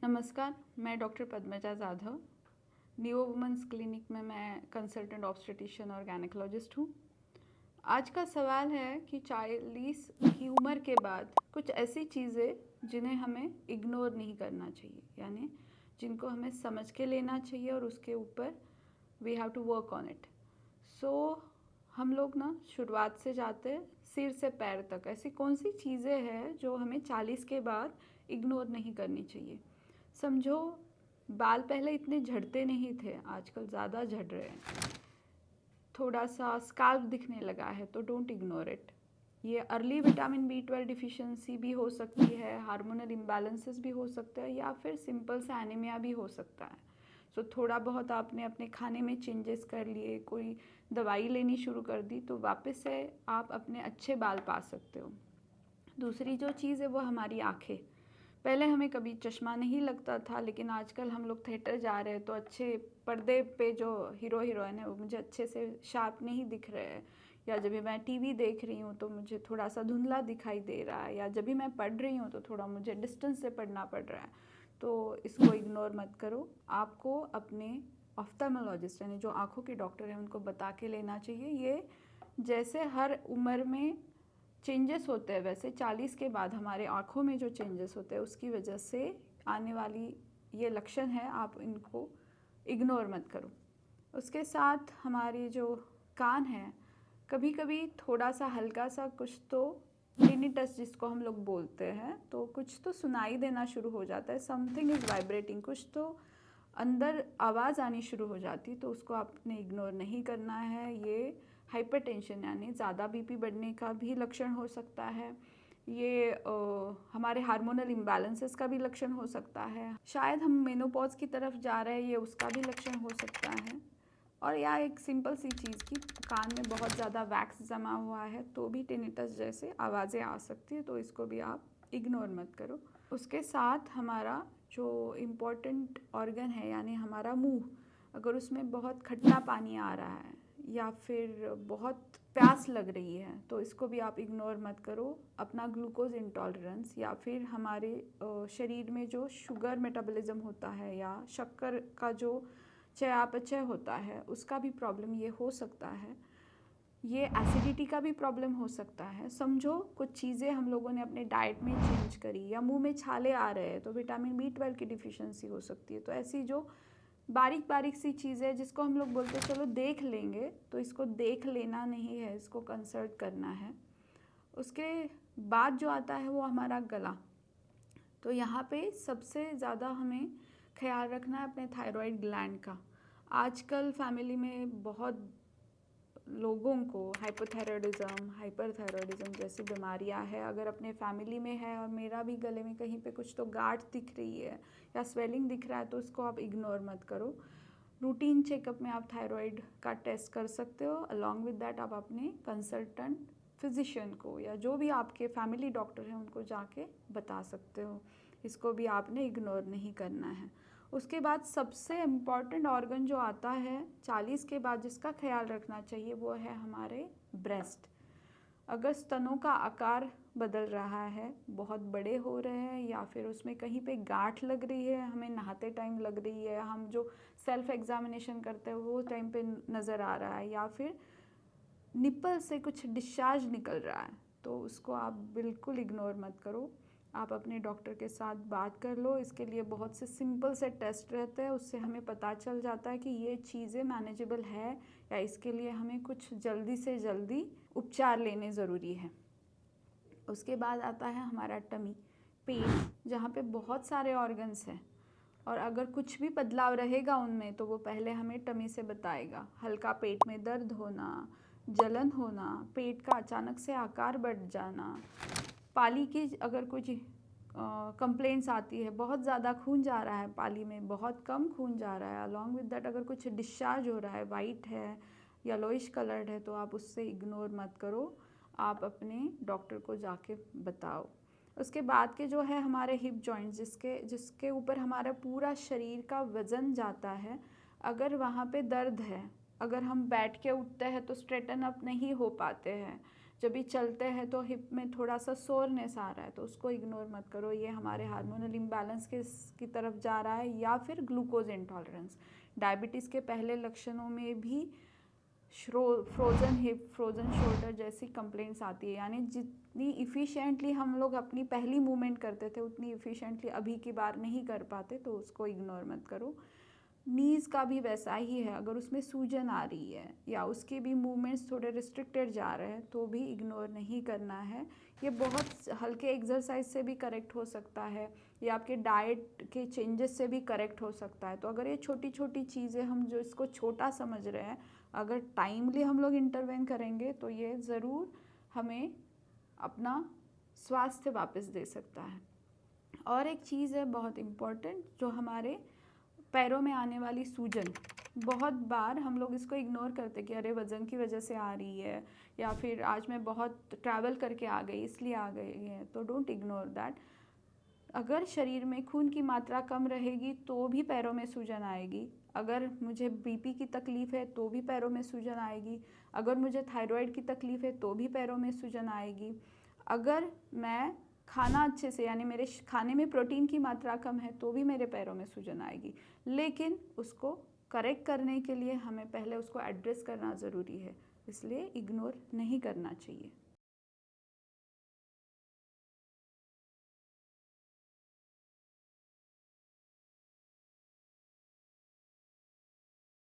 नमस्कार, मैं doctor Padmaja Jadhav. Neo Women's Clinic में मैं कंसल्टेंट ऑब्स्टेट्रिशियन और गायनेकोलॉजिस्ट हूँ। आज का सवाल है कि 40 की उम्र के बाद कुछ ऐसी चीज़ें जिन्हें हमें इग्नोर नहीं करना चाहिए, यानी जिनको हमें समझ के लेना चाहिए और उसके ऊपर we have to work on it. So हम लोग ना शुरुआत से जाते हैं सिर से पैर तक। ऐसी कौन सी चीज़ें हैं जो हमें 40 के बाद इग्नोर नहीं करनी चाहिए। समझो, बाल पहले इतने झड़ते नहीं थे, आजकल ज़्यादा झड़ रहे हैं। थोड़ा सा स्काल्प दिखने लगा है तो डोंट इग्नोर इट। ये अर्ली विटामिन B12 डिफिशिएंसी भी हो सकती है, हार्मोनल इम्बैलेंसेस भी हो सकते हैं, या फिर सिंपल सा एनीमिया भी हो सकता है। सो थोड़ा बहुत आपने अपने खाने में चेंजेस कर लिए, कोई दवाई लेनी शुरू कर दी, तो वापस से आप अपने अच्छे बाल पा सकते हो। दूसरी जो चीज़ है वो हमारी आँखें। पहले हमें कभी चश्मा नहीं लगता था, लेकिन आजकल हम लोग थिएटर जा रहे हैं तो अच्छे पर्दे पे जो हीरो हीरोइन है वो मुझे अच्छे से शार्प नहीं दिख रहे हैं, या जब भी मैं टीवी देख रही हूँ तो मुझे थोड़ा सा धुंधला दिखाई दे रहा है, या जब भी मैं पढ़ रही हूँ तो थोड़ा मुझे डिस्टेंस से पढ़ना पड़ रहा है। तो इसको इग्नोर मत करो। आपको अपने ऑफ्थेल्मोलॉजिस्ट यानी जो आँखों के डॉक्टर हैं उनको बता के लेना चाहिए। ये जैसे हर उम्र में चेंजेस होते हैं, वैसे 40 के बाद हमारे आँखों में जो चेंजेस होते हैं उसकी वजह से आने वाली ये लक्षण है, आप इनको इग्नोर मत करो। उसके साथ हमारे जो कान हैं, कभी कभी थोड़ा सा हल्का सा कुछ तो टिनिटस जिसको हम लोग बोलते हैं, तो कुछ तो सुनाई देना शुरू हो जाता है, समथिंग इज़ वाइब्रेटिंग, कुछ तो अंदर आवाज़ आनी शुरू हो जाती, तो उसको आपने इग्नोर नहीं करना है। ये हाइपरटेंशन यानी ज़्यादा बीपी बढ़ने का भी लक्षण हो सकता है। ये हमारे हार्मोनल इम्बैलेंसेस का भी लक्षण हो सकता है। शायद हम मेनोपॉज की तरफ जा रहे हैं, ये उसका भी लक्षण हो सकता है। और या एक सिंपल सी चीज़ की कान में बहुत ज़्यादा वैक्स जमा हुआ है तो भी टिनिटस जैसे आवाज़ें आ सकती है, तो इसको भी आप इग्नोर मत करो। उसके साथ हमारा जो इम्पोर्टेंट ऑर्गन है यानी हमारा मुंह, अगर उसमें बहुत खट्टा पानी आ रहा है या फिर बहुत प्यास लग रही है तो इसको भी आप इग्नोर मत करो। अपना ग्लूकोज इंटॉलरेंस या फिर हमारे शरीर में जो शुगर मेटाबॉलिज्म होता है या शक्कर का जो चयापचय होता है उसका भी प्रॉब्लम ये हो सकता है। ये एसिडिटी का भी प्रॉब्लम हो सकता है। समझो, कुछ चीज़ें हम लोगों ने अपने डाइट में चेंज करी, या मुंह में छाले आ रहे हैं तो विटामिन B12 की डिफिशिएंसी हो सकती है। तो ऐसी जो बारीक बारीक सी चीज़ें जिसको हम लोग बोलते हैं चलो देख लेंगे, तो इसको देख लेना नहीं है, इसको कंसल्ट करना है। उसके बाद जो आता है वो हमारा गला। तो यहाँ पे सबसे ज़्यादा हमें ख्याल रखना है अपने थायराइड ग्लैंड का। आजकल फैमिली में बहुत लोगों को हाइपोथायरॉयडिज्म, हाइपरथायरॉयडिज्म जैसी बीमारियां हैं। अगर अपने फैमिली में है और मेरा भी गले में कहीं पे कुछ तो गांठ दिख रही है या स्वेलिंग दिख रहा है तो उसको आप इग्नोर मत करो। रूटीन चेकअप में आप थायराइड का टेस्ट कर सकते हो। अलॉन्ग विद दैट आप अपने कंसल्टेंट फिजिशियन को या जो भी आपके फैमिली डॉक्टर हैं उनको जाके बता सकते हो। इसको भी आपने इग्नोर नहीं करना है। उसके बाद सबसे इम्पॉर्टेंट ऑर्गन जो आता है 40 के बाद जिसका ख्याल रखना चाहिए वो है हमारे ब्रेस्ट। अगर स्तनों का आकार बदल रहा है, बहुत बड़े हो रहे हैं, या फिर उसमें कहीं पे गांठ लग रही है, हमें नहाते टाइम लग रही है, हम जो सेल्फ एग्जामिनेशन करते हैं वो टाइम पे नज़र आ रहा है, या फिर निप्पल से कुछ डिस्चार्ज निकल रहा है, तो उसको आप बिल्कुल इग्नोर मत करो। आप अपने डॉक्टर के साथ बात कर लो। इसके लिए बहुत से सिंपल से टेस्ट रहते हैं, उससे हमें पता चल जाता है कि ये चीज़ें मैनेजेबल है या इसके लिए हमें कुछ जल्दी से जल्दी उपचार लेने ज़रूरी है। उसके बाद आता है हमारा टमी, पेट, जहाँ पे बहुत सारे ऑर्गन्स हैं, और अगर कुछ भी बदलाव रहेगा उनमें तो वो पहले हमें टमी से बताएगा। हल्का पेट में दर्द होना, जलन होना, पेट का अचानक से आकार बढ़ जाना, पाली की अगर कुछ कंप्लेंट्स आती है, बहुत ज़्यादा खून जा रहा है पाली में, बहुत कम खून जा रहा है, अलॉन्ग विद दैट अगर कुछ डिस्चार्ज हो रहा है, वाइट है, येलोइश कलर्ड है, तो आप उससे इग्नोर मत करो, आप अपने डॉक्टर को जाके बताओ। उसके बाद के जो है हमारे हिप जॉइंट्स, जिसके ऊपर हमारा पूरा शरीर का वज़न जाता है, अगर वहाँ पे दर्द है, अगर हम बैठ के उठते हैं तो स्ट्रेटन अप नहीं हो पाते हैं, जब भी चलते हैं तो हिप में थोड़ा सा सोरनेस आ रहा है तो उसको इग्नोर मत करो, ये हमारे हार्मोनल इम्बैलेंस की तरफ जा रहा है, या फिर ग्लूकोज इंटॉलरेंस। डायबिटीज़ के पहले लक्षणों में भी फ्रोज़न हिप, फ्रोज़न शोल्डर जैसी कंप्लेंट्स आती है। यानी जितनी इफ़िशेंटली हम लोग अपनी पहली मूवमेंट करते थे उतनी इफ़िशेंटली अभी की बार नहीं कर पाते, तो उसको इग्नोर मत करो। नीज़ का भी वैसा ही है, अगर उसमें सूजन आ रही है या उसके भी मूवमेंट्स थोड़े रिस्ट्रिक्टेड जा रहे हैं तो भी इग्नोर नहीं करना है। ये बहुत हल्के एक्सरसाइज से भी करेक्ट हो सकता है या आपके डाइट के चेंजेस से भी करेक्ट हो सकता है। तो अगर ये छोटी छोटी चीज़ें हम जो इसको छोटा समझ रहे हैं, अगर टाइमली हम लोग इंटरवेन करेंगे तो ये ज़रूर हमें अपना स्वास्थ्य वापस दे सकता है। और एक चीज़ है बहुत इम्पॉर्टेंट, जो हमारे पैरों में आने वाली सूजन, बहुत बार हम लोग इसको इग्नोर करते कि अरे वज़न की वजह से आ रही है, या फिर आज मैं बहुत ट्रैवल करके आ गई इसलिए आ गई है। तो डोंट इग्नोर दैट। अगर शरीर में खून की मात्रा कम रहेगी तो भी पैरों में सूजन आएगी। अगर मुझे बीपी की तकलीफ़ है तो भी पैरों में सूजन आएगी। अगर मुझे थायराइड की तकलीफ़ है तो भी पैरों में सूजन आएगी। अगर मैं खाना अच्छे से, यानी मेरे खाने में प्रोटीन की मात्रा कम है तो भी मेरे पैरों में सूजन आएगी। लेकिन उसको करेक्ट करने के लिए हमें पहले उसको एड्रेस करना ज़रूरी है, इसलिए इग्नोर नहीं करना चाहिए।